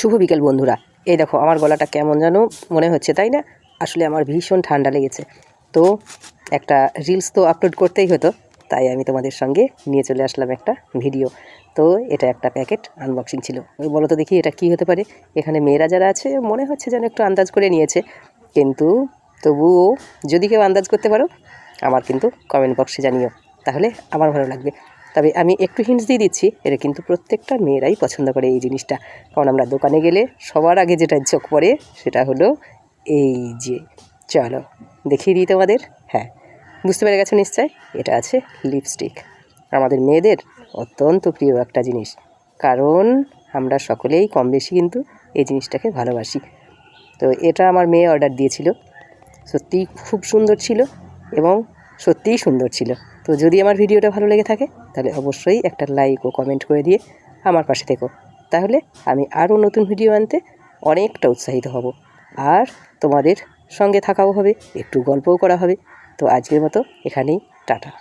শুভ বিকেল বন্ধুরা। এই দেখো আমার গলাটা কেমন যেন মনে হচ্ছে, তাই না? আসলে আমার ভীষণ ঠান্ডা লেগেছে, তো একটা রিলস তো আপলোড করতেই হতো, তাই আমি তোমাদের সঙ্গে নিয়ে চলে আসলাম একটা ভিডিও। তো এটা একটা প্যাকেট আনবক্সিং ছিল। ওই বলো তো দেখি এটা কি হতে পারে। এখানে মেয়েরা যারা আছে মনে হচ্ছে যেন একটু আন্দাজ করে নিয়েছে, কিন্তু তবুও যদি কেউ আন্দাজ করতে পারো আমার কিন্তু কমেন্ট বক্সে জানিও, তাহলে আমার ভালো লাগবে। তবে আমি একটু হিন্টস দিয়ে দিচ্ছি, এটা কিন্তু প্রত্যেকটা মেয়েরাই পছন্দ করে এই জিনিসটা। কারণ আমরা দোকানে গেলে সবার আগে যেটা চোখ পড়ে সেটা হলো এই যে, চলো দেখিয়ে দিই তোমাদের। হ্যাঁ, বুঝতে পেরে গেছো নিশ্চয়, এটা আছে লিপস্টিক। আমাদের মেয়েদের অত্যন্ত প্রিয় একটা জিনিস, কারণ আমরা সকলেই কম বেশি কিন্তু এই জিনিসটাকে ভালোবাসি। তো এটা আমার মেয়ে অর্ডার দিয়েছিল, সত্যিই খুব সুন্দর ছিল এবং সত্যিই সুন্দর ছিল। তো যদি আমার ভিডিওটা ভালো লেগে থাকে তাহলে অবশ্যই একটা লাইক ও কমেন্ট করে দিয়ে আমার পাশে থেকো, তাহলে আমি আরও নতুন ভিডিও আনতে অনেকটা উৎসাহিত হব, আর তোমাদের সঙ্গে থাকাও হবে, একটু গল্পও করা হবে। তো আজকের মতো এখানেই টাটা।